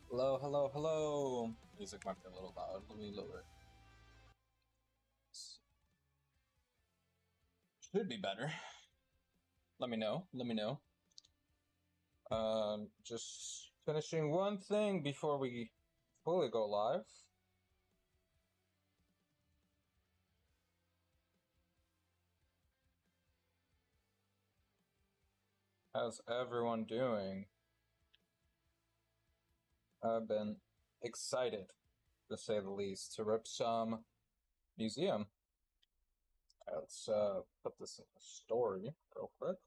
Hello, hello, hello. Music might be a little loud. Let me lower it. Should be better. Let me know. Let me know. Just finishing one thing before we fully go live. How's everyone doing? I've been excited, to say the least, to rip some museum. Let's put this in the story real quick.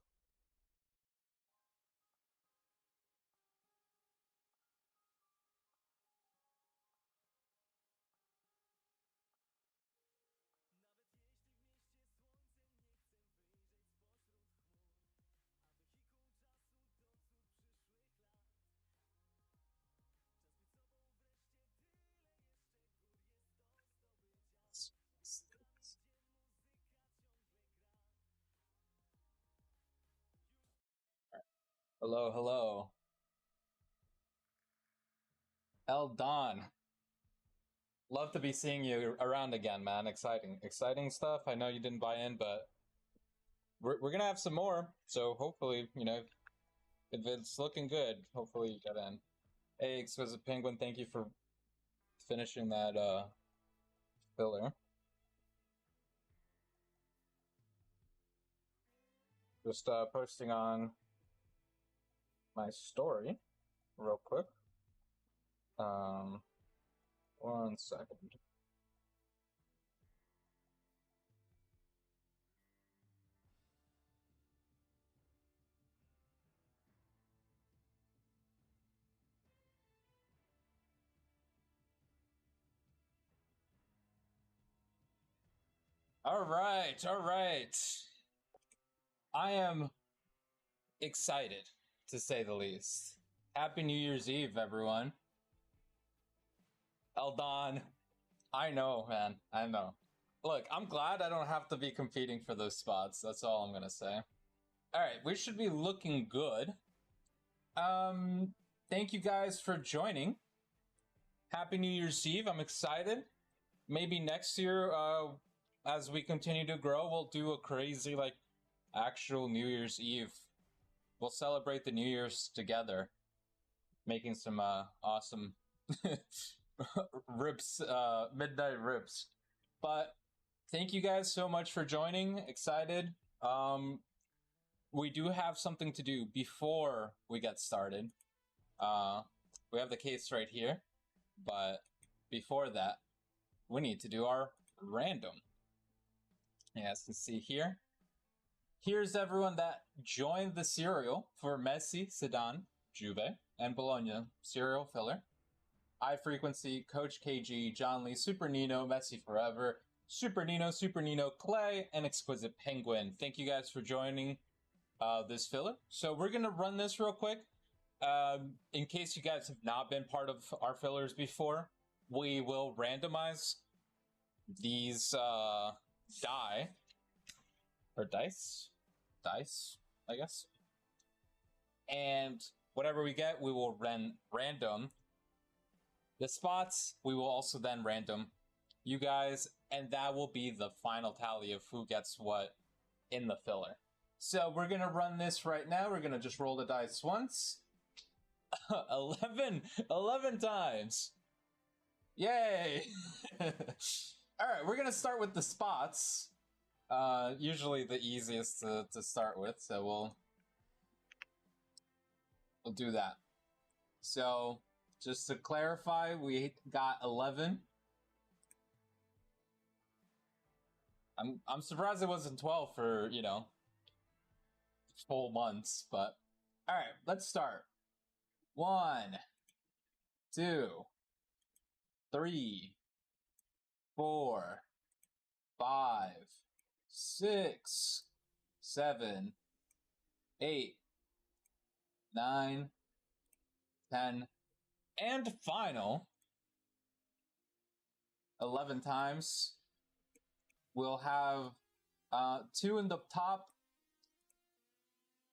Hello, hello. El Don. Love to be seeing you around again, man. Exciting stuff. I know you didn't buy in, but we're gonna have some more. So hopefully, if it's looking good, hopefully you get in. Hey, Exquisite Penguin, thank you for finishing that filler. Just posting on my story real quick. 1 second. All right. I am excited, to say the least. Happy New Year's Eve, everyone. Eldon, I know, man. I know. Look, I'm glad I don't have to be competing for those spots. That's all I'm gonna say. All right, we should be looking good. Thank you guys for joining. Happy New Year's Eve. I'm excited. Maybe next year, as we continue to grow, we'll do a crazy, actual New Year's Eve. We'll celebrate the New Year's together, making some awesome rips, midnight rips. But thank you guys so much for joining. Excited. We do have something to do before we get started. We have the case right here, but before that, we need to do our random. As you can see here, here's everyone that joined the serial for Messi, Zidane, Juve, and Bologna serial filler. High Frequency, Coach KG, John Lee, Super Nino, Messi Forever, Super Nino, Clay, and Exquisite Penguin. Thank you guys for joining this filler. So we're going to run this real quick. In case you guys have not been part of our fillers before, we will randomize these dice, I guess. And whatever we get, we will random. The spots, we will also then random you guys, and that will be the final tally of who gets what in the filler. So we're going to run this right now. We're going to just roll the dice once. 11 times. Yay! All right, we're going to start with the spots. Usually the easiest to start with, so we'll do that. So just to clarify, we got 11. I'm surprised it wasn't 12 for, full months, but all right, let's start. 1, 2, 3, 4, 5, 6, 7, 8, 9, 10, and final 11 times. We'll have 2 in the top.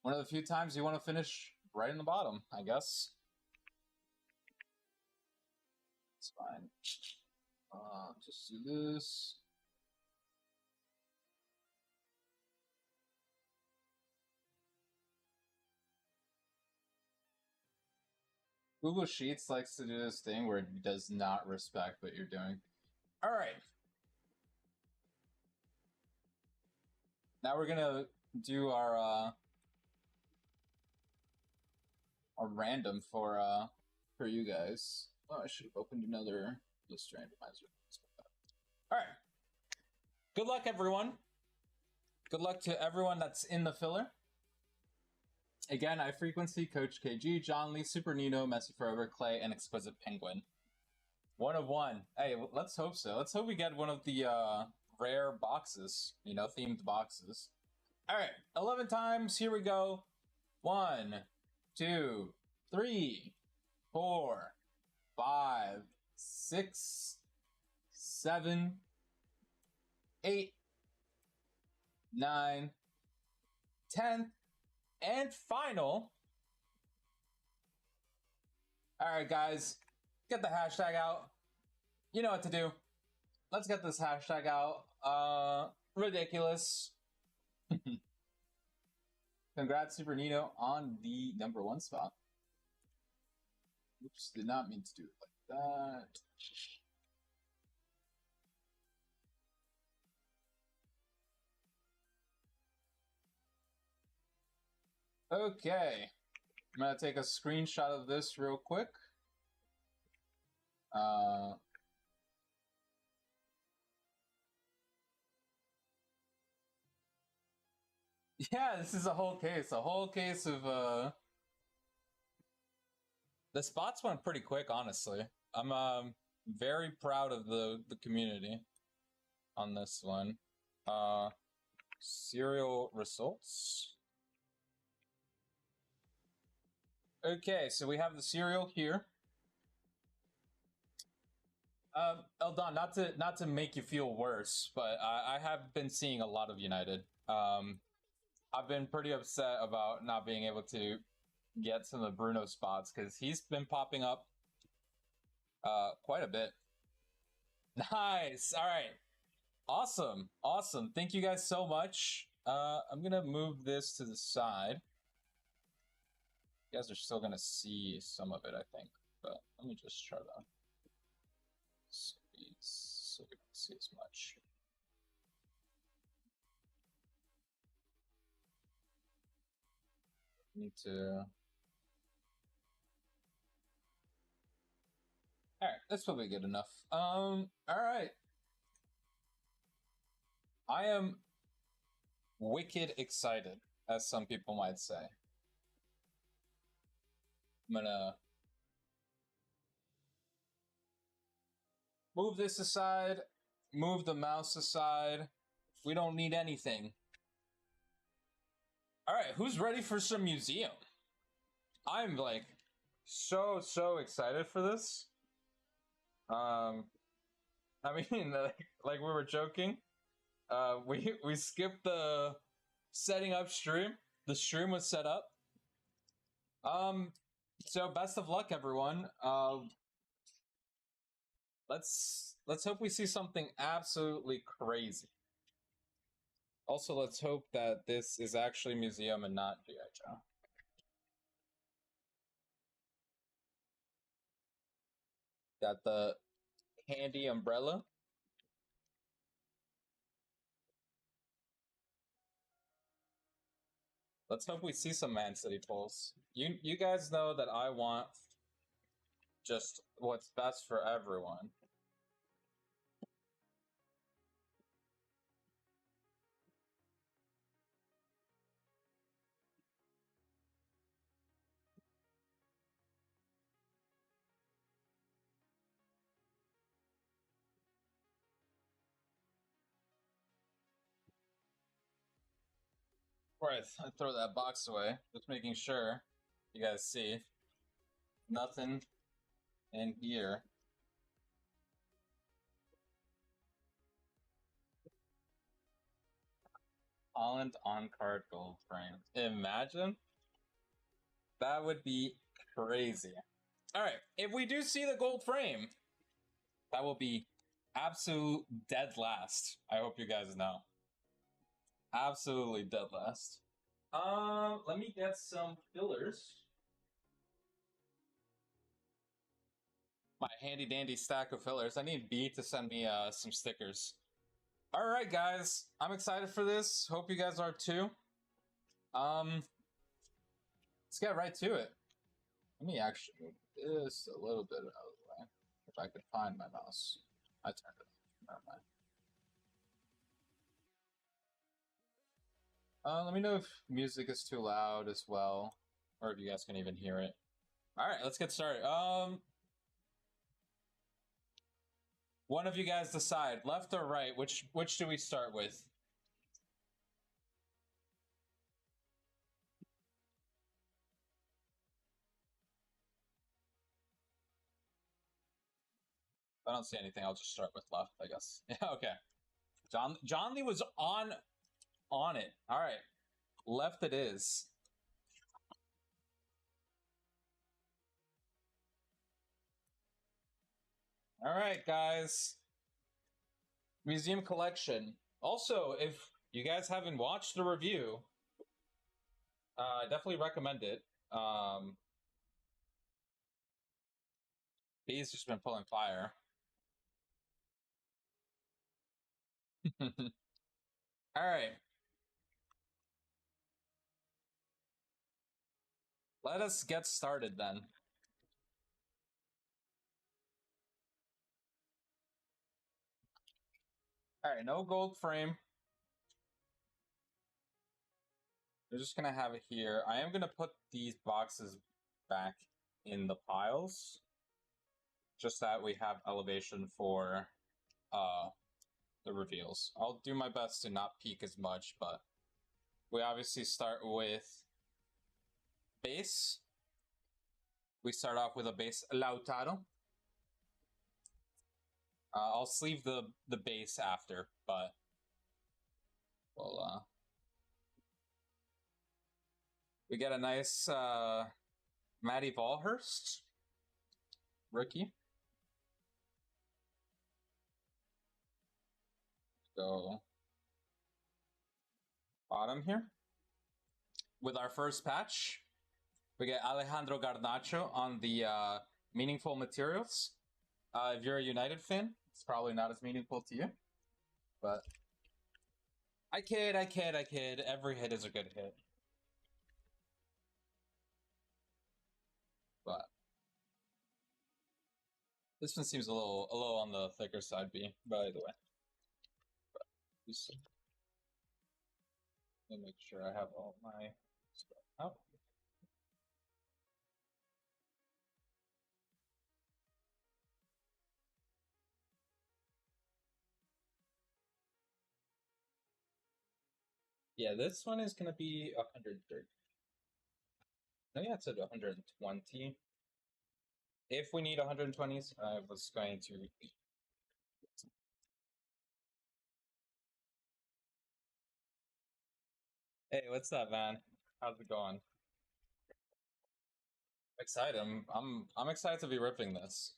One of the few times you want to finish right in the bottom, I guess. It's fine. Just do this. Google Sheets likes to do this thing where it does not respect what you're doing. All right. Now we're gonna do our random for you guys. Oh, I should have opened another list randomizer. All right. Good luck, everyone. Good luck to everyone that's in the filler. Again, I Frequency, Coach KG, John Lee, Super Nino, Messi Forever, Clay, and Exquisite Penguin. 1 of 1. Hey, let's hope so. Let's hope we get one of the rare boxes, you know, themed boxes. All right, 11 times. Here we go. 1, 2, 3, 4, 5, 6, 7, 8, 9, 10, and final. All right, guys, get the hashtag out. You know what to do. Let's get this hashtag out. Ridiculous. Congrats, Super Nino, on the #1 spot. Oops, did not mean to do it like that. Okay. I'm going to take a screenshot of this real quick. Yeah, this is a whole case of the spots went pretty quick, honestly. I'm very proud of the community on this one. Serial results. Okay, so we have the serial here. Eldon, not to make you feel worse, but I have been seeing a lot of United. I've been pretty upset about not being able to get some of the Bruno spots because he's been popping up quite a bit. Nice. All right. Awesome. Thank you guys so much. I'm gonna move this to the side. You guys are still gonna see some of it, I think, but let me just try to so we don't see as much. Need to. All right, that's probably good enough. All right. I am wicked excited, as some people might say. I'm gonna move this aside, move the mouse aside. We don't need anything. All right, who's ready for some museum? I'm like so excited for this. I mean, like we were joking. We skipped the setting up stream. The stream was set up. So best of luck, everyone. Let's hope we see something absolutely crazy. Also, let's hope that this is actually museum and not G.I. Joe. Got the handy umbrella. Let's hope we see some Man City pulls. You guys know that I want just what's best for everyone. Right, I throw that box away. Just making sure you guys see nothing in here. Holland on card gold frame. Imagine. That would be crazy. All right, if we do see the gold frame, That will be absolute dead last. I hope you guys know. Absolutely dead last. Let me get some fillers. My handy dandy stack of fillers. I need B to send me some stickers. All right, guys. I'm excited for this. Hope you guys are too. Let's get right to it. Let me actually move this a little bit out of the way. If I could find my mouse. I turned it off. Never mind. Let me know if music is too loud as well, or if you guys can even hear it. All right, let's get started. One of you guys decide, left or right. Which do we start with? If I don't see anything, I'll just start with left, I guess. Yeah, okay. John Lee was on it. All right, left it is. All right, guys. Museum collection. Also, if you guys haven't watched the review, I definitely recommend it. B's just been pulling fire. All right. Let us get started then. All right, no gold frame. We're just gonna have it here. I am gonna put these boxes back in the piles, just that we have elevation for the reveals. I'll do my best to not peek as much, but we obviously start with base. We start off with a base Lautaro. I'll sleeve the base after, but we'll we get a nice Matty Ballhurst rookie. Go bottom here. With our first patch, we get Alejandro Garnacho on the meaningful materials. If you're a United fan, it's probably not as meaningful to you, but I kid. Every hit is a good hit. But this one seems a little on the thicker side, B, by the way. But let me make sure I have all my stuff out. Yeah, this one is gonna be 130. No, yeah, it's at 120. If we need 120s, I was going to. Hey, what's up, man? How's it going? Excited. I'm excited to be ripping this.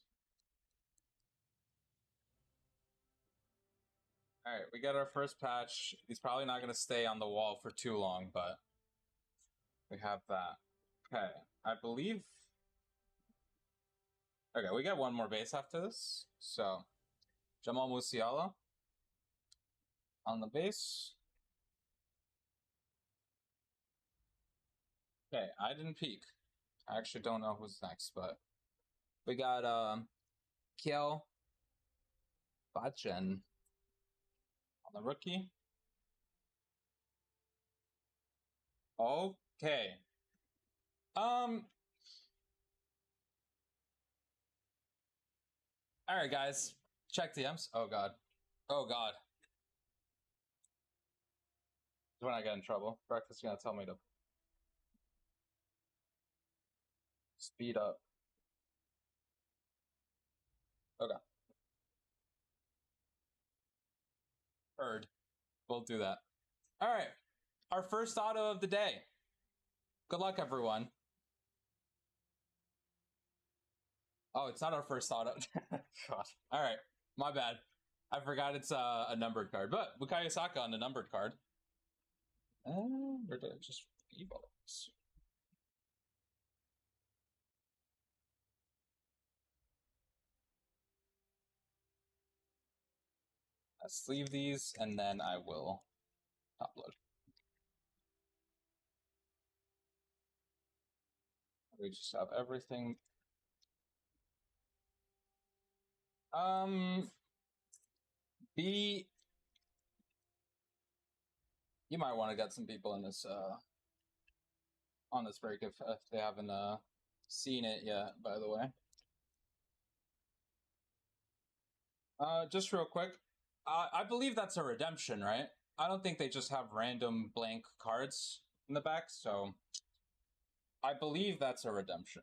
All right, we got our first patch. He's probably not going to stay on the wall for too long, but we have that. Okay, I believe. Okay, we got one more base after this. So, Jamal Musiala on the base. Okay, I didn't peek. I actually don't know who's next, but we got Kiel Bachen on the rookie. Okay. All right, guys. Check DMs. Oh god. Oh god. When I get in trouble, Breakfast is gonna tell me to speed up. Okay. Heard. We'll do that. All right. Our first auto of the day. Good luck, everyone. Oh, it's not our first auto. God. All right, my bad. I forgot it's a numbered card, but Bukayo Saka on the numbered card. Where did I just e-balls? I sleeve these and then I will top load. We just have everything. B. You might want to get some people in this on this break if they haven't seen it yet. By the way, just real quick, I believe that's a redemption, right? I don't think they just have random blank cards in the back, so I believe that's a redemption.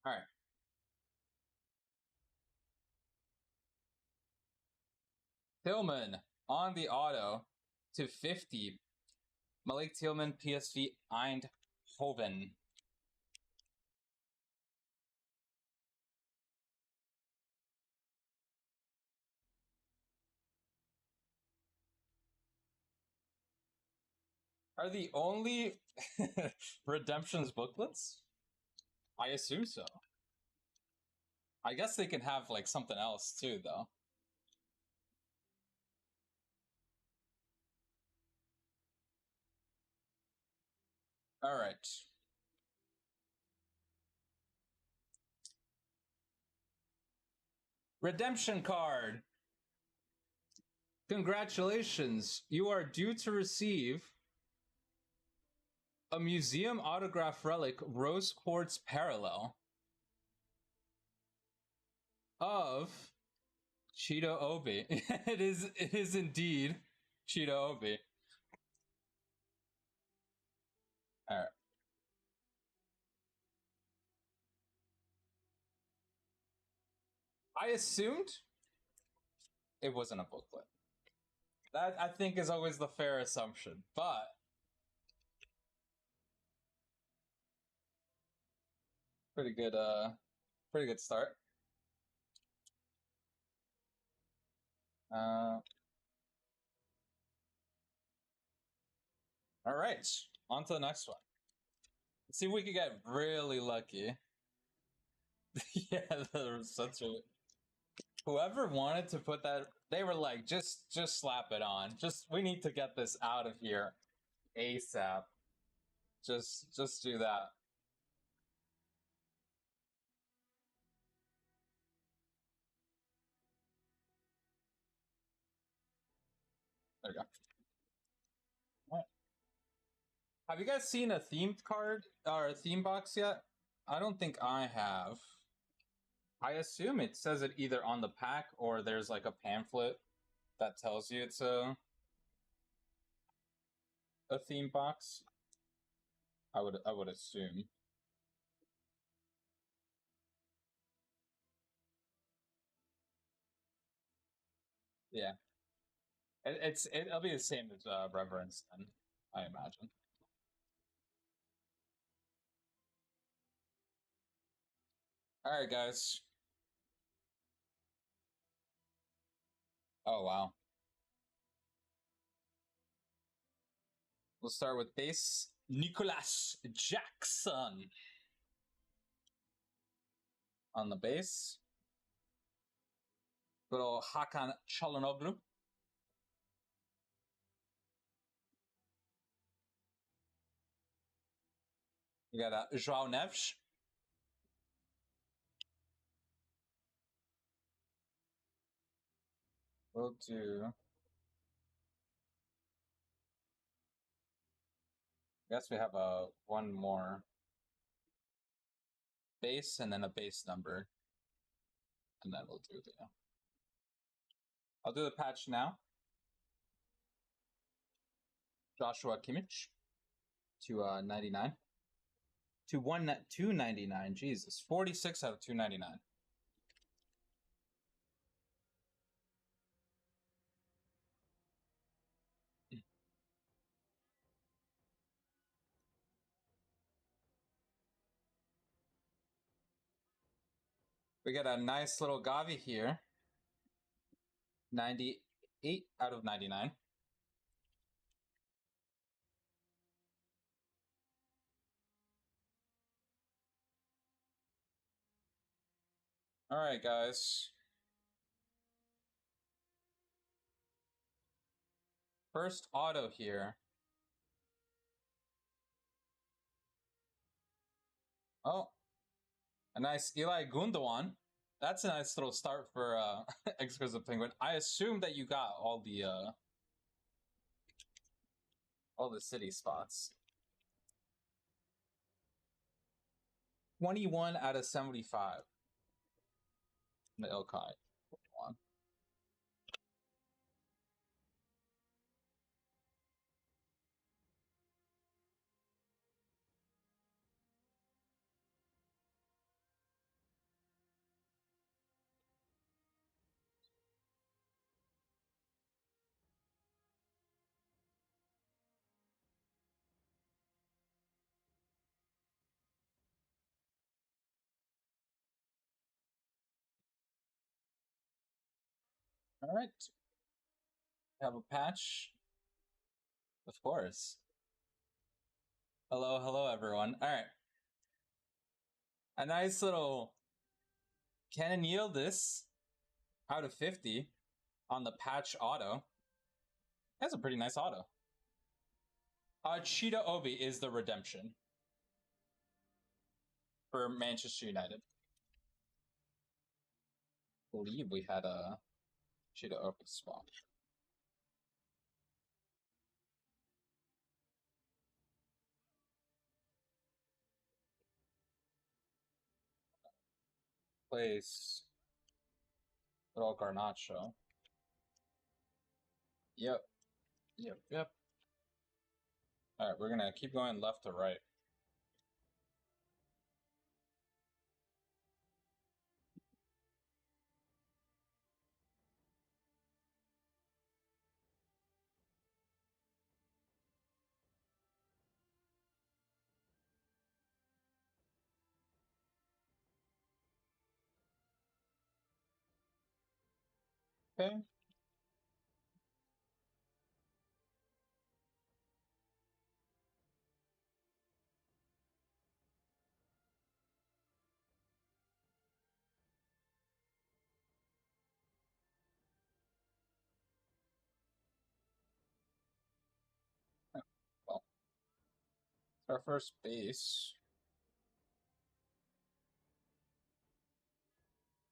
All right. Tillman on the auto to 50. Malik Tillman, PSV Eindhoven. Are the only redemptions booklets? I assume so. I guess they can have like something else too, though. All right. Redemption card. Congratulations. You are due to receive a museum autograph relic rose quartz parallel of Cheeto Obi. It is indeed Cheeto Obi. All right. I assumed it wasn't a booklet. That I think is always the fair assumption, but pretty good start. All right, on to the next one. Let's see if we could get really lucky. Yeah, that's really. Whoever wanted to put that, they were like, just slap it on. Just we need to get this out of here ASAP. Just do that. There we go. All right. Have you guys seen a themed card or a theme box yet? I don't think I have. I assume it says it either on the pack or there's like a pamphlet that tells you it's a theme box. I would assume. Yeah. It'll be the same as Reverence then, I imagine. All right, guys. Oh wow. We'll start with base Nicolas Jackson on the base. Good old Hakan Çalhanoğlu. You got João Neves. We'll do. I guess we have one more base and then a base number, and then we'll do the. I'll do the patch now. Joshua Kimmich to 99 to 299. Jesus, 46 out of 299. We got a nice little Gavi here. 98 out of 99. All right, guys. First auto here. Oh, a nice Eli Gundogan. That's a nice little start for Exquisite Penguin. I assume that you got all the city spots. 21 out of 75. The Ilkai. One. All right. Have a patch. Of course. Hello, everyone. All right. A nice little Canon Yildiz out of 50 on the patch auto. That's a pretty nice auto. Cheetah Obi is the redemption for Manchester United. I believe we had a Cheetah Obi swap. Place little Garnacho. Yep. All right, we're gonna keep going left to right. Okay. Well, our first base.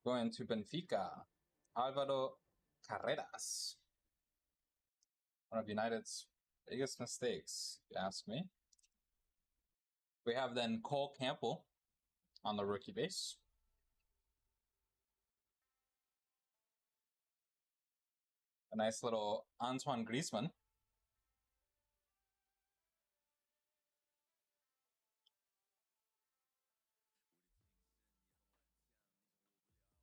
Going to Benfica. Alvaro Carreras. One of United's biggest mistakes, if you ask me. We have then Cole Campbell on the rookie base. A nice little Antoine Griezmann.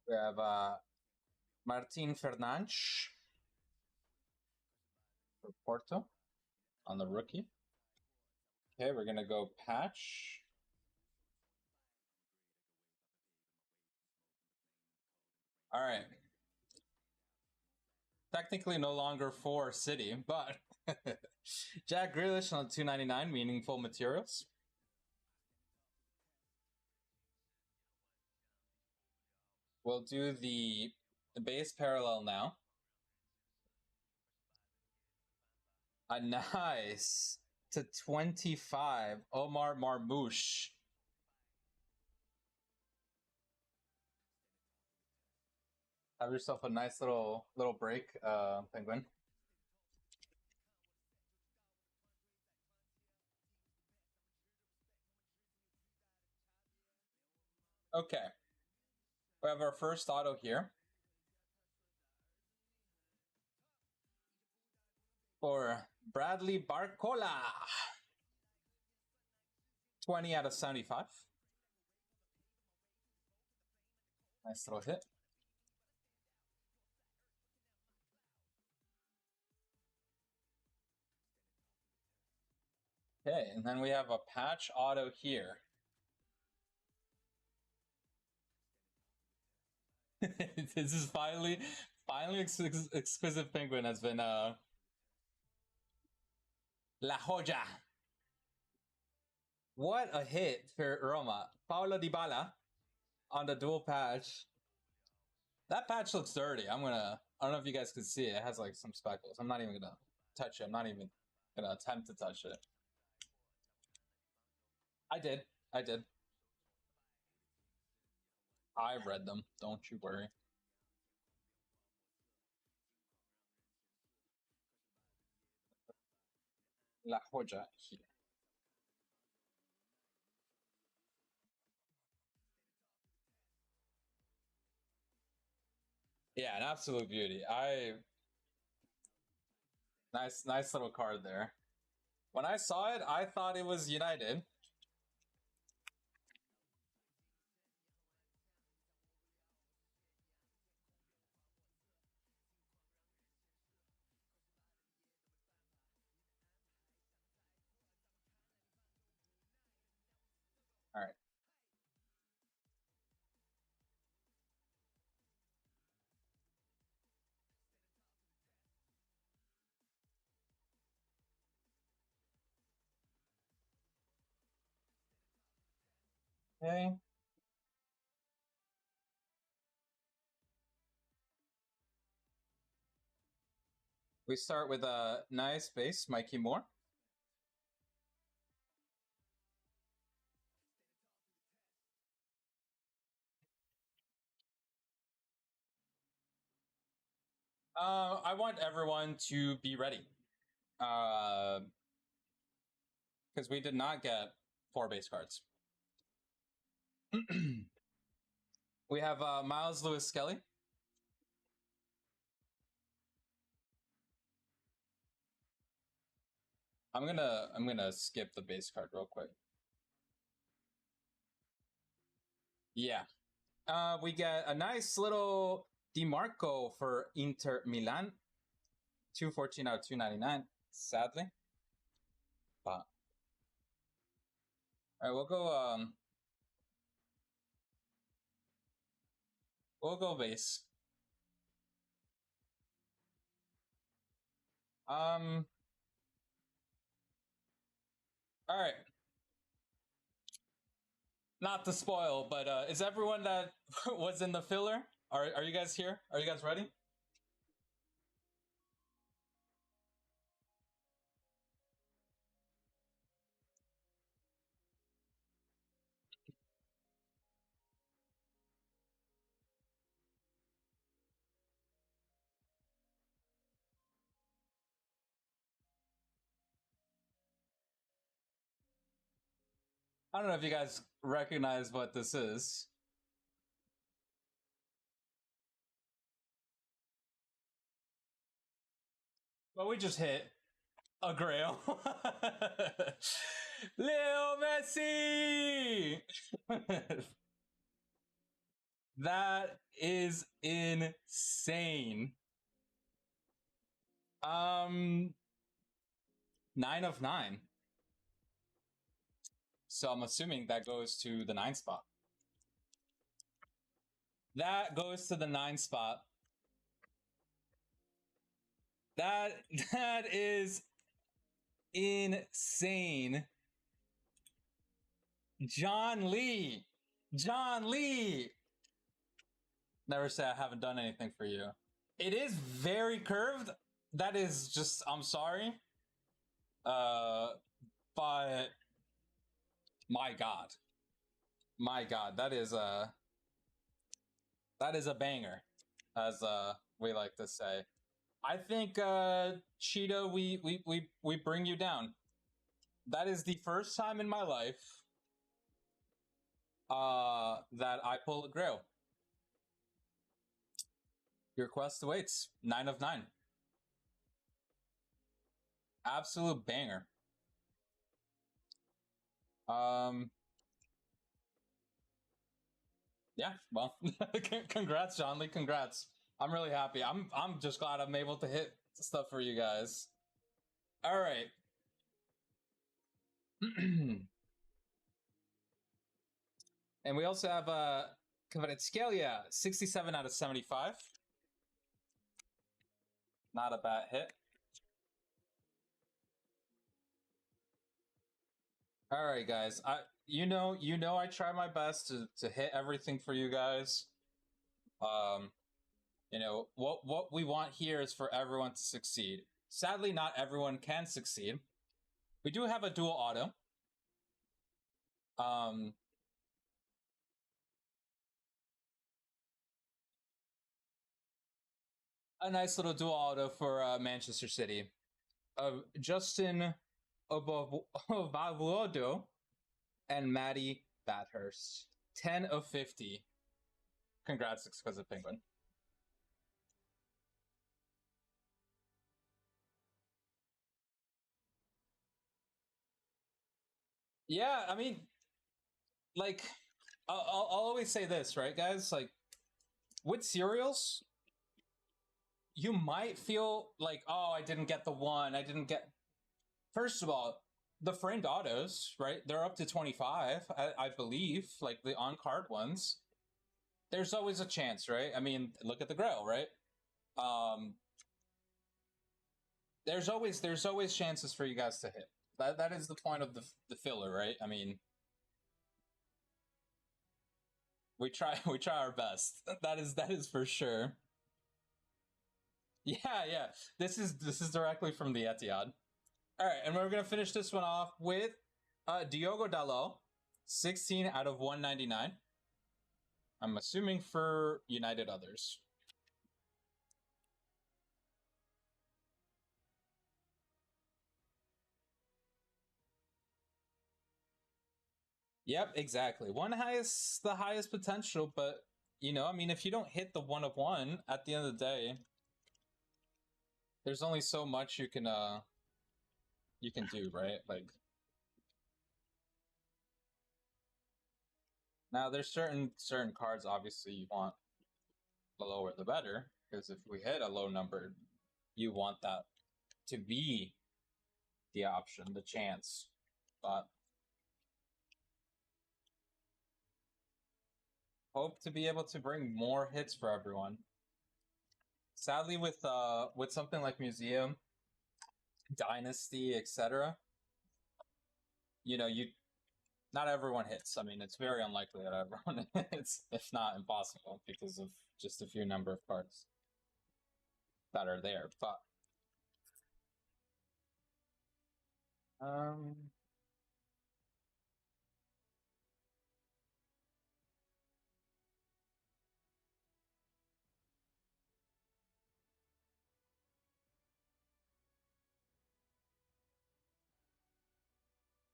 We have Martin Fernandes for Porto on the rookie. Okay, we're going to go patch. All right. Technically no longer for City, but Jack Grealish on 299, meaningful materials. We'll do the base parallel now. A nice to 25, Omar Marmouche. Have yourself a nice little break, Penguin. Okay. We have our first auto here. For Bradley Barcola. 20 out of 75. Nice little hit. Okay, and then we have a patch auto here. This is finally exquisite penguin has been La Joya. What a hit for Roma. Paulo Dybala on the dual patch. That patch looks dirty. I don't know if you guys can see it. It has like some speckles. I'm not even gonna touch it. I'm not even gonna attempt to touch it. I did. I read them. Don't you worry. La Joya here. Yeah, an absolute beauty. Nice little card there. When I saw it, I thought it was United. All right. Okay. We start with a nice base, Mikey Moore. I want everyone to be ready. Because we did not get 4 base cards. We have Miles Lewis Skelly. I'm gonna skip the base card real quick. Yeah. We get a nice little DiMarco for Inter Milan. 214 out of 299, sadly. But all right, we'll go base. All right. Not to spoil, but is everyone that was in the filler? Are you guys here? Are you guys ready? I don't know if you guys recognize what this is. Well, we just hit a grail. Leo Messi! That is insane. 9 of 9. So I'm assuming that goes to the 9 spot. That goes to the 9 spot. That is insane. John Lee. Never say I haven't done anything for you. It is very curved. That is just, I'm sorry. But my God, that is a banger, as we like to say. I think Cheetah, we bring you down. That is the first time in my life that I pull a grail. Your quest awaits. 9 of 9. Absolute banger. Yeah, well, congrats, John Lee. Congrats. I'm really happy. I'm just glad I'm able to hit stuff for you guys. All right. And we also have Kvaratskhelia, 67 out of 75. Not a bad hit. All right, guys. You know I try my best to hit everything for you guys. You know, what we want here is for everyone to succeed. Sadly, not everyone can succeed. We do have a dual auto. A nice little dual auto for Manchester City. Justin Obavodo and Maddie Bathurst. 10 of 50. Congrats, Exquisite Penguin. Yeah, I mean, like, I'll always say this, right, guys? Like, with cereals, you might feel like, oh, I didn't get the one. I didn't get. First of all, the framed autos, right? They're up to 25, I believe, like the on card ones. There's always a chance, right? I mean, look at the Grail, right? There's always chances for you guys to hit. That is the point of the filler, right? I mean, we try our best. That is for sure. Yeah. This is directly from the Etihad. All right, and we're gonna finish this one off with Diogo Dalot, 16 out of 199. I'm assuming for United Others. Yep, exactly. One has the highest potential, but you know, I mean, if you don't hit the 1 of 1 at the end of the day, there's only so much you can do, right? Like, now there's certain cards obviously you want the lower the better, because if we hit a low number, you want that to be the option, the chance. But hope to be able to bring more hits for everyone. Sadly, with something like Museum, Dynasty, etc., you know, not everyone hits. I mean, it's very unlikely that everyone hits, if not impossible, because of just a few number of cards that are there. But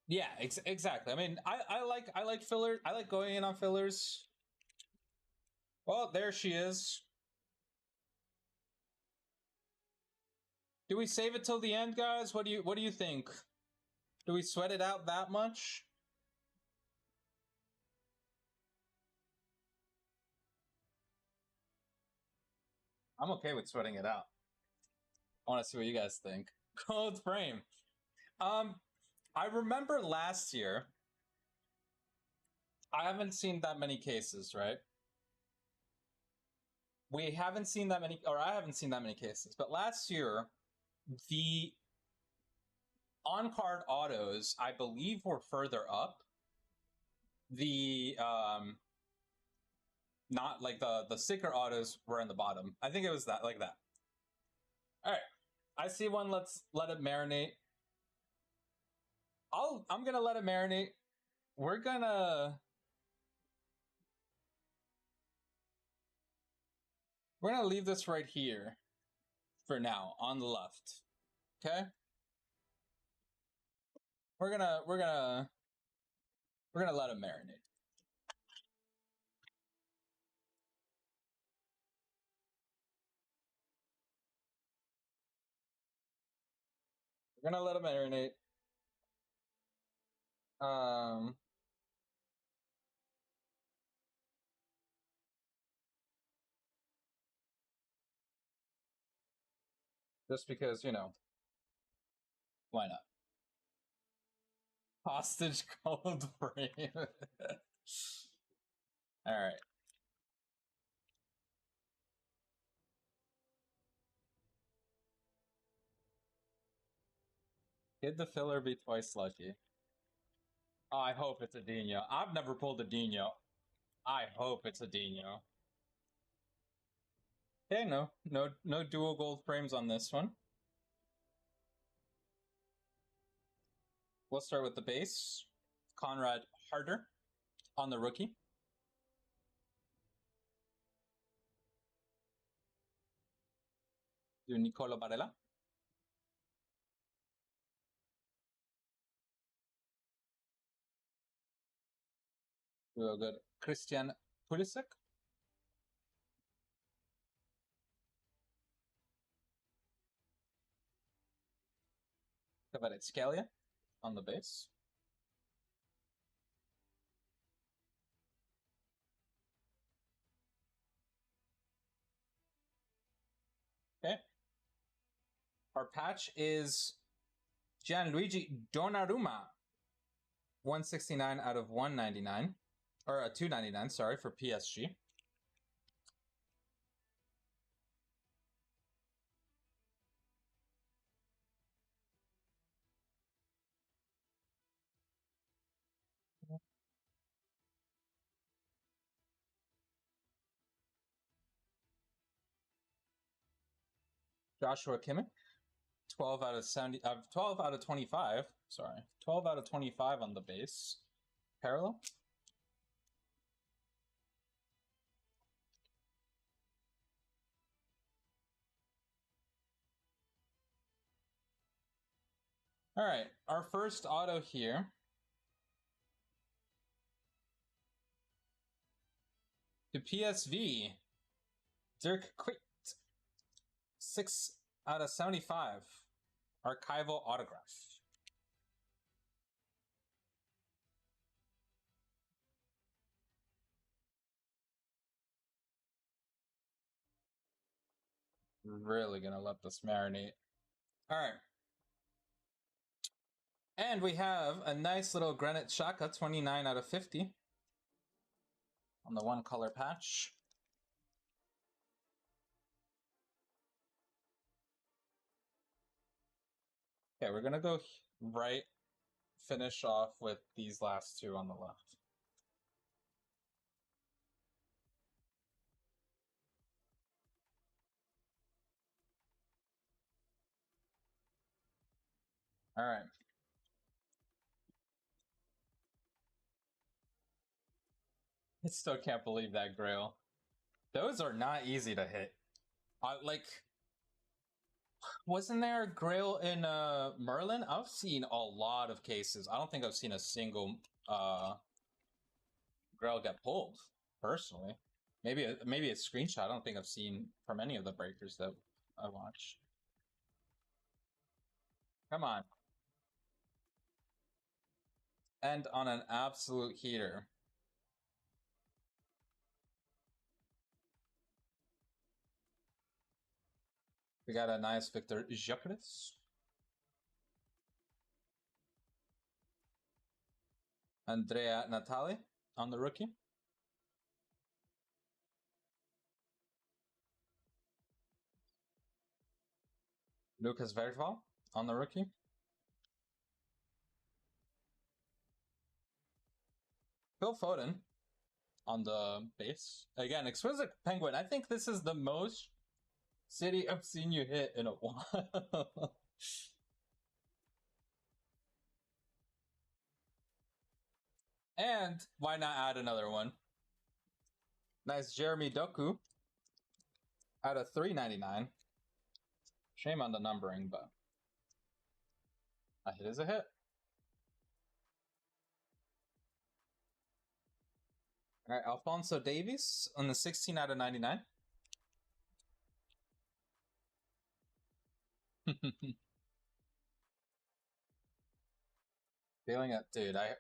yeah, exactly. I mean, I like filler. I like going in on fillers. Well, there she is. Do we save it till the end, guys? What do you think? Do we sweat it out that much? I'm okay with sweating it out. I want to see what you guys think. Gold frame. I remember last year. I haven't seen that many cases, right? We haven't seen that many, or I haven't seen that many cases. But last year, the on-card autos, I believe, were further up. The not like the sticker autos were in the bottom. I think it was that, like that. All right, I see one. Let's let it marinate. I'm gonna let it marinate. We're gonna leave this right here for now on the left. Okay. We're gonna let it marinate. We're gonna let it marinate. Just because, you know, why not? Hostage cold frame. All right. Hit the filler, be twice lucky. Oh, I hope it's a Dino. I've never pulled a Dino. I hope it's a Dino. Okay, no dual gold frames on this one. We'll start with the base. Conrad Harder on the rookie. Do Nicola Barella. Real good. Christian Pulisic. Kvaratskhelia on the base. Okay. Our patch is Gianluigi Donnarumma. 169 out of 199. Or 299, sorry, for PSG. Joshua Kimmich. 12 out of 70, 12 out of 25. Sorry, 12 out of 25 on the base. Parallel. All right, our first auto here. To PSV, Dirk Kuyt. 6 out of 75. Archival autograph. Really gonna let this marinate. All right. And we have a nice little Granit Xhaka, 29 out of 50. On the one color patch. Okay, we're gonna go right, finish off with these last two on the left. All right. I still can't believe that grail. Those are not easy to hit. Like, wasn't there a grail in Merlin? I've seen a lot of cases. I don't think I've seen a single grail get pulled, personally. Maybe a screenshot. I don't think I've seen from any of the breakers that I watched. Come on. And on an absolute heater. We got a nice Victor Gyökeres. Andrea Natali on the rookie. Lucas Verval on the rookie. Phil Foden on the base. Again, Exquisite Penguin. I think this is the most city I've seen you hit in a while. And why not add another one? Nice Jeremy Doku out of 399. Shame on the numbering, but a hit is a hit. All right, Alphonso Davies on the 16 out of 99. Feeling it, dude. I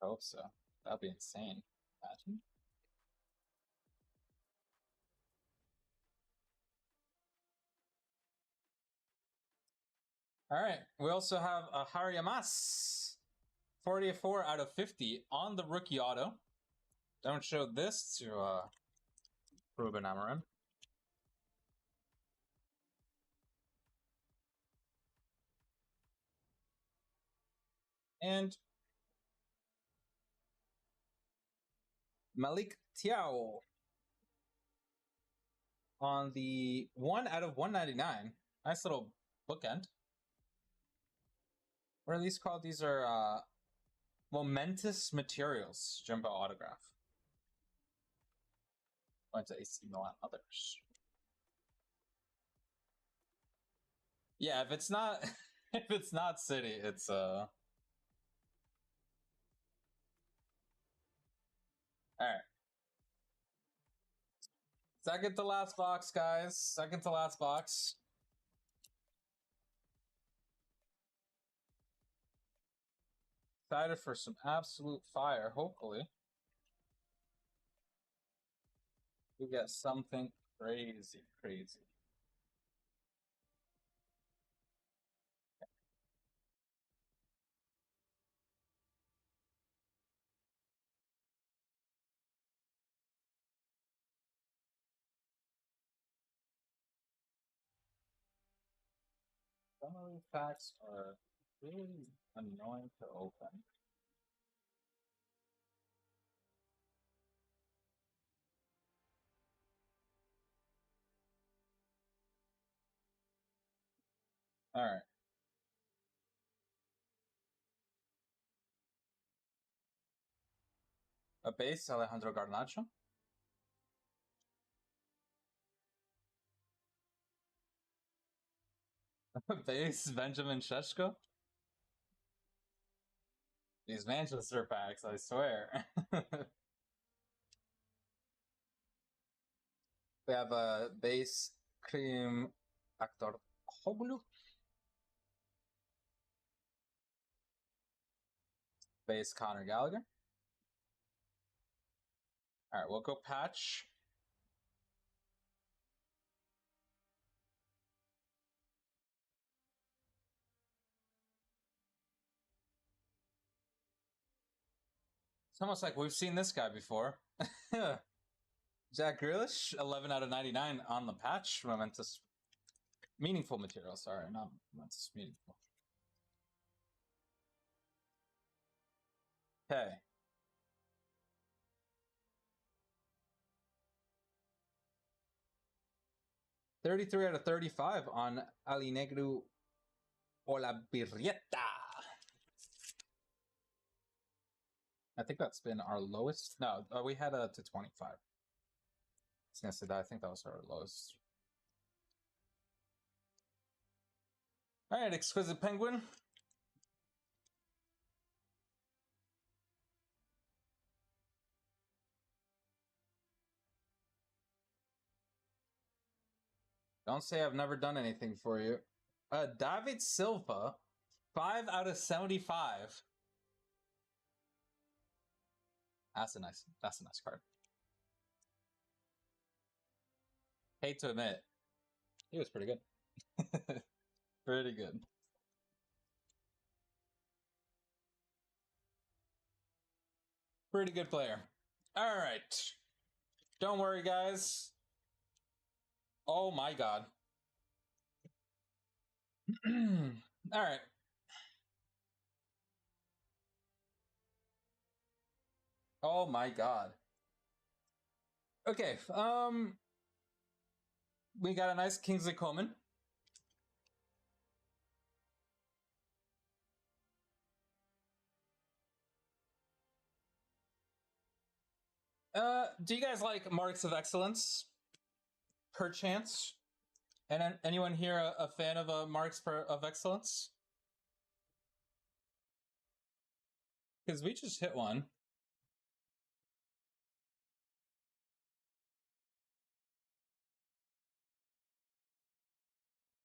hope so. That'd be insane. Imagine. All right. We also have a Harry Amas. 44 out of 50 on the rookie auto. Don't show this to Ruben Amorim. And Malik Tiao on the 1 out of 199. Nice little bookend. Or at least called, these are momentous materials, jumbo autograph. Went to AC Milan others. Yeah, if it's not if it's not City, it's Alright. Second to last box, guys. Second to last box. Excited for some absolute fire, hopefully. We get something crazy, crazy. Summary packs are really annoying to open. All right. A base, Alejandro Garnacho. A base, Benjamin Šeško. These Manchester packs, I swear. We have a base, Krim Aktor Hoglu. Base, Conor Gallagher. All right, we'll go patch. It's almost like we've seen this guy before. Jack Grealish, 11 out of 99 on the patch. Momentous, meaningful material. Sorry, not momentous, meaningful. Okay. $33 out of 35 on Alinegru Olabirrieta. I think that's been our lowest. No, we had a to 25. I was gonna say that. I think that was our lowest. All right, Exquisite Penguin. Don't say I've never done anything for you. David Silva, 5 out of 75. That's a nice card. Hate to admit, he was pretty good. Pretty good. Pretty good player. All right. Don't worry, guys. Oh my god. All right. Oh my god. Okay, we got a nice Kingsley Coman. Do you guys like Marks of Excellence? Perchance? And anyone here a fan of Marks of Excellence? Because we just hit one.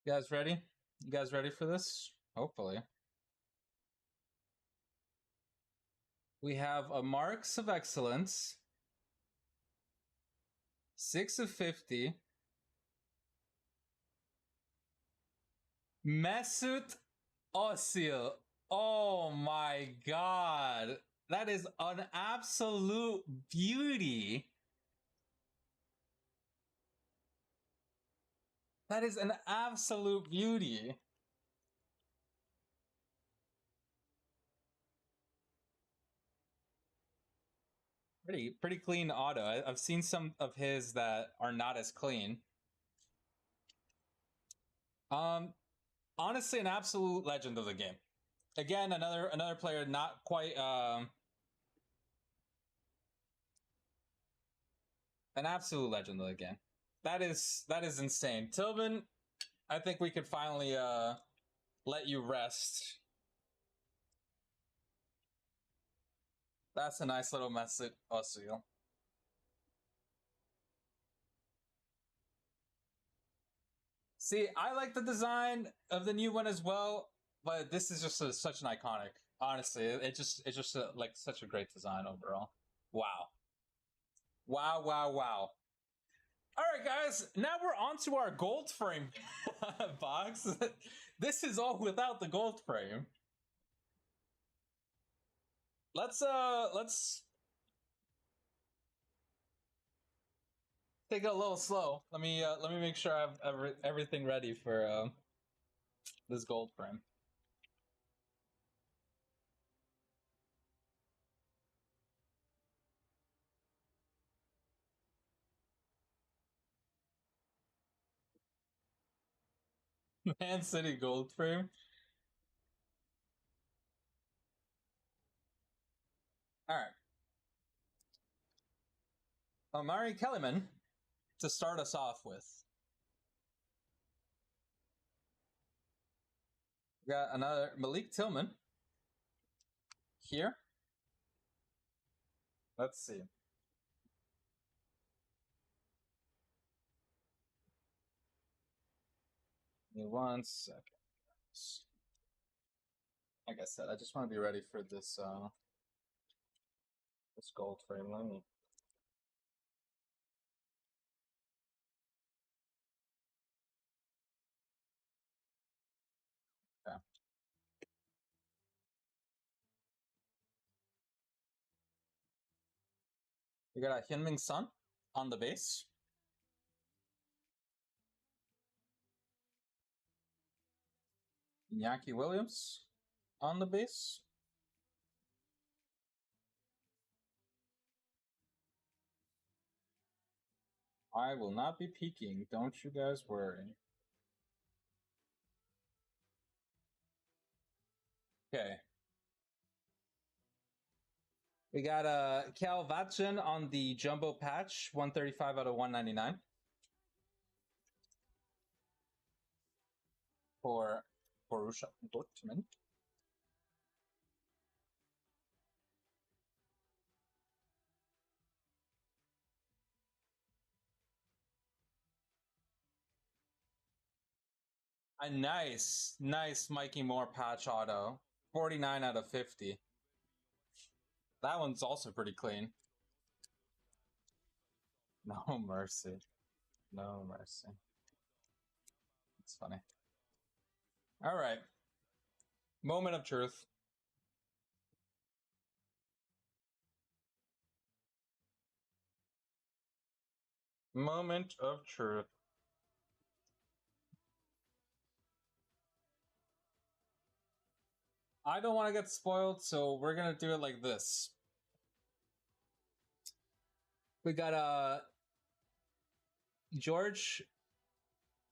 You guys ready? You guys ready for this? Hopefully. We have a Marks of Excellence. 6 of 50. Mesut Özil. Oh my god. That is an absolute beauty. That is an absolute beauty. Pretty clean auto. I've seen some of his that are not as clean. Honestly, an absolute legend of the game. Again, another player not quite an absolute legend of the game. That is insane. Tillman, I think we could finally let you rest. That's a nice little message, Osil. See, I like the design of the new one as well, but this is just such an iconic. Honestly, it's just like such a great design overall. Wow, wow, wow, wow. All right, guys. Now we're on to our gold frame box. This is all without the gold frame. Let's take it a little slow. Let me make sure I have everything ready for this gold frame. Man City gold frame. All right. Omari Kellyman to start us off with. We got another Malik Tillman here. Let's see. Give me 1 second. Like I said, I just want to be ready for this this gold frame. Let me. Okay. We got a Hyunmin Sun on the base. Iñaki Williams on the base. I will not be peeking. Don't you guys worry. Okay. We got Cal Vatchen on the jumbo patch, 135 out of 199 for Borussia Dortmund. A nice Mikey Moore patch auto, 49 out of 50. That one's also pretty clean. No mercy. No mercy. It's funny. All right. Moment of truth. Moment of truth. I don't want to get spoiled, so we're gonna do it like this. We got George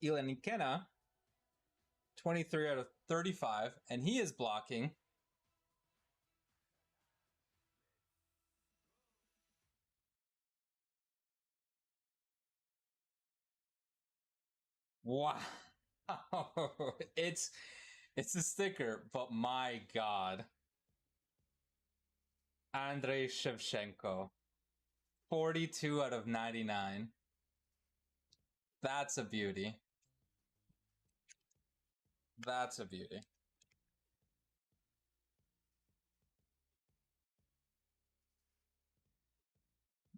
Ilanikena, 23 out of 35, and he is blocking. Wow. It's a sticker, but my god. Andrei Shevchenko, 42 out of 99. That's a beauty. That's a beauty.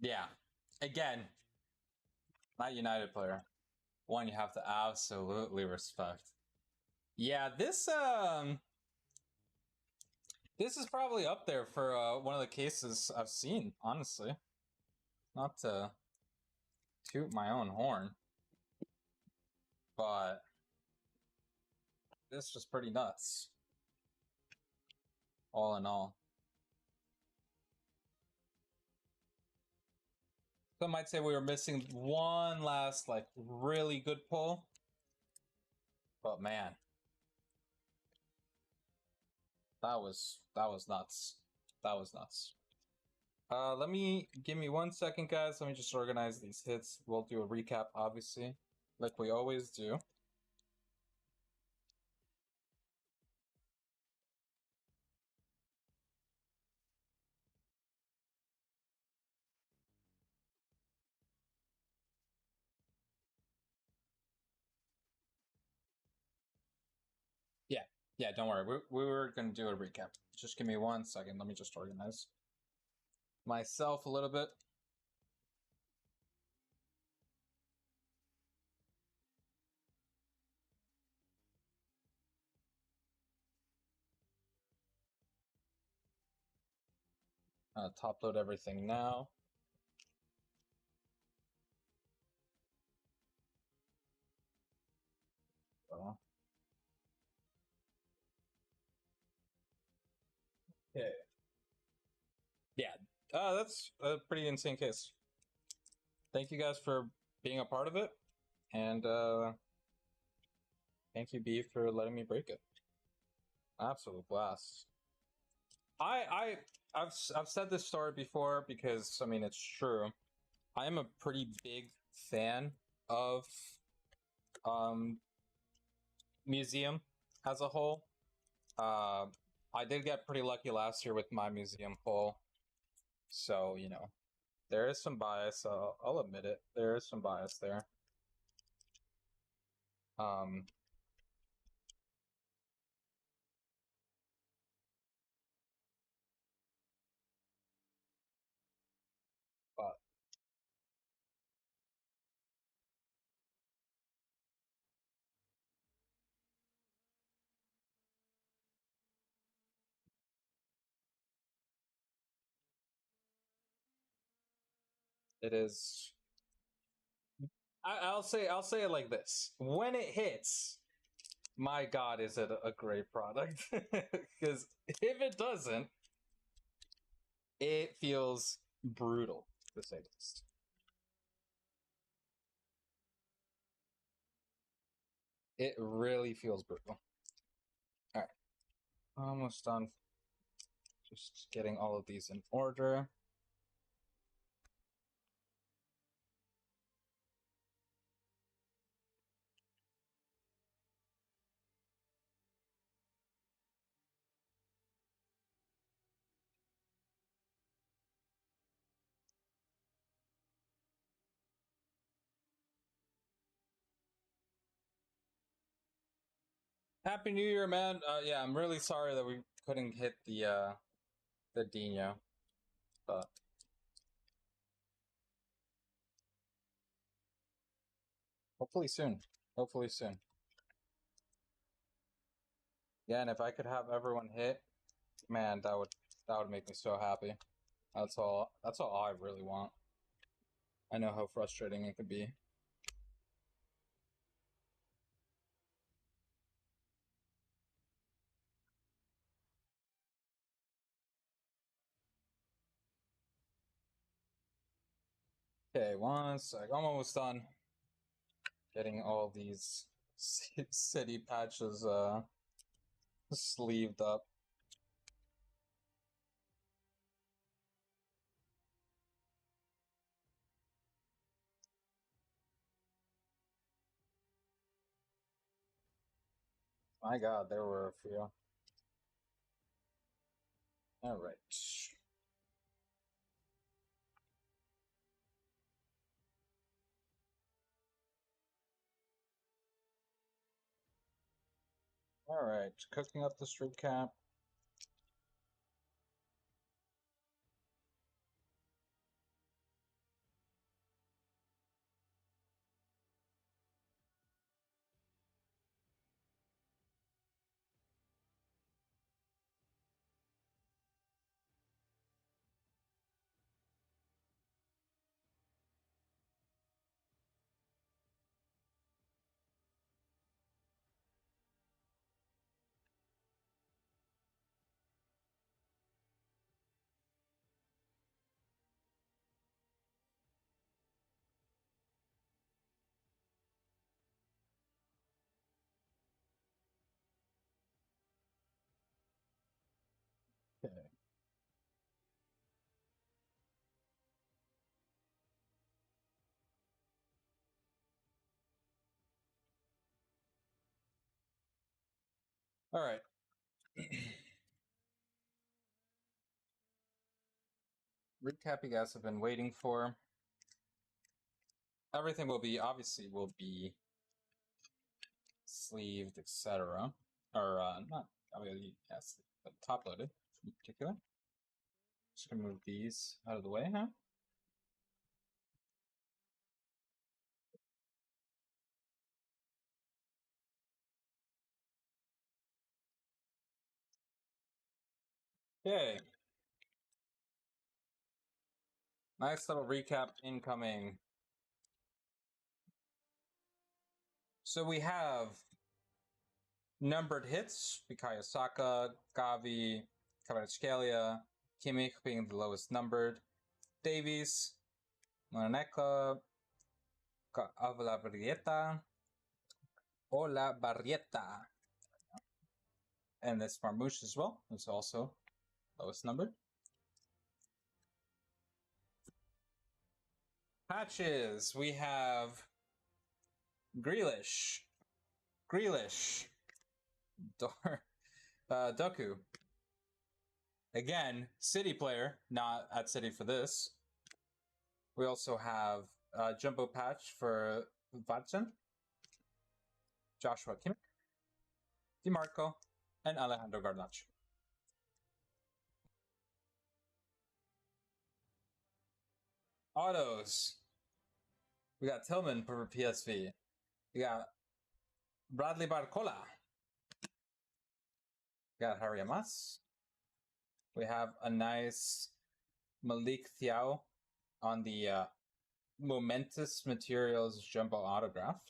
Yeah. Again, not United player. One you have to absolutely respect. Yeah, this is probably up there for one of the cases I've seen, honestly. Not to toot my own horn, but this was pretty nuts. All in all. Some might say we were missing one last, like, really good pull. But man, that was nuts. That was nuts. Give me 1 second, guys. Let me just organize these hits. We'll do a recap, obviously, like we always do. Yeah, don't worry. We were gonna do a recap. Just give me 1 second. Let me just organize myself a little bit. Top load everything now. So. Okay. Yeah, that's a pretty insane case. Thank you guys for being a part of it, and thank you, B, for letting me break it. Absolute blast. I've said this story before because I mean it's true. I am a pretty big fan of museum as a whole. I did get pretty lucky last year with my museum pull, so you know there is some bias. I'll admit it. There is some bias there. But it is. I'll say it like this: when it hits, my God, is it a great product? Because if it doesn't, it feels brutal to say the least. It really feels brutal. All right, almost done. Just getting all of these in order. Happy New Year, man. Yeah, I'm really sorry that we couldn't hit the Dino, but hopefully soon. Hopefully soon. Yeah, and if I could have everyone hit, man, that would make me so happy. That's all I really want. I know how frustrating it could be. Okay, 1 sec. I'm almost done getting all these city patches sleeved up. My God, there were a few. All right. All right, cooking up the street cap. All right. Recap you guys have been waiting for. Everything will be sleeved, etc. Or not obviously, yes, but top loaded in particular. Just gonna move these out of the way, huh? Okay. Nice little recap incoming. So we have numbered hits, Mikaya Saka, Gavi, Kvaratskhelia, Kimmich being the lowest numbered, Davies, Moneka, Olavarrieta, and this Marmouche as well, who's also lowest numbered. Patches, we have Grealish, Doku. Again, City player, not at City for this. We also have Jumbo Patch for Vatsen, Joshua Kimmich, DiMarco, and Alejandro Garnacho. Autos. We got Tillman for PSV. We got Bradley Barcola. We got Harry Amas. We have a nice Malik Thiaw on the Momentous Materials Jumbo Autograph.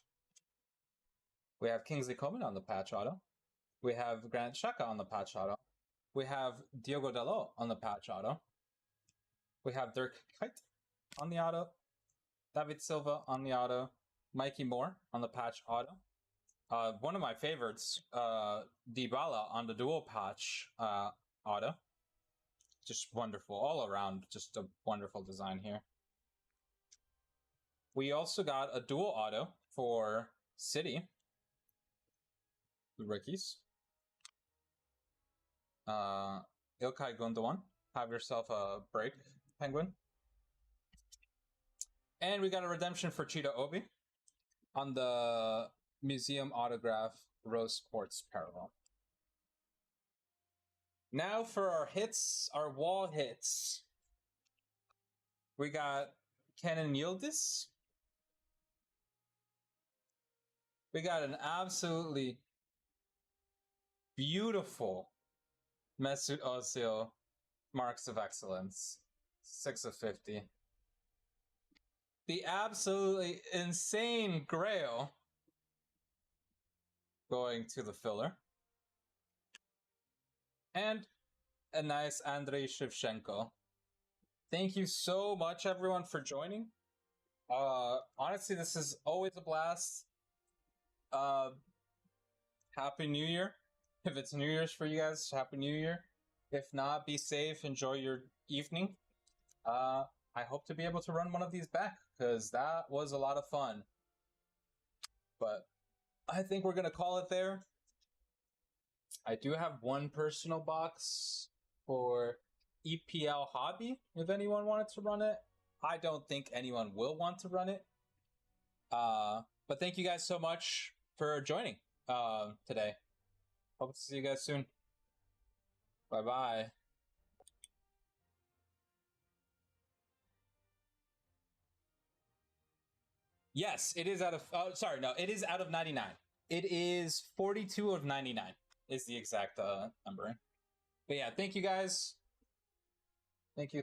We have Kingsley Coman on the patch auto. We have Granit Xhaka on the patch auto. We have Diogo Dalot on the patch auto. We have Dirk Kuyt on the auto. David Silva on the auto. Mikey Moore on the patch auto. One of my favorites, Dybala on the dual patch auto. Just wonderful. All around, just a wonderful design here. We also got a dual auto for City. The rookies. Ilkay Gundogan. Have yourself a break, Penguin. And we got a redemption for Cheetah Obi on the Museum Autograph Rose Quartz Parallel. Now for our hits, our wall hits. We got Kenan Yildiz. We got an absolutely beautiful Mesut Ozil Marks of Excellence, 6 of 50. The absolutely insane Grail going to the filler. And a nice Andrei Shevchenko. Thank you so much, everyone, for joining. Honestly, this is always a blast. Happy New Year. If it's New Year's for you guys, Happy New Year. If not, be safe. Enjoy your evening. I hope to be able to run one of these back because that was a lot of fun. But I think we're going to call it there. I do have one personal box for EPL Hobby if anyone wanted to run it. I don't think anyone will want to run it. But thank you guys so much for joining today. Hope to see you guys soon. Bye-bye. Yes, it is out of... it is out of 99. It is 42 of 99 is the exact numbering. But yeah, thank you guys. Thank you.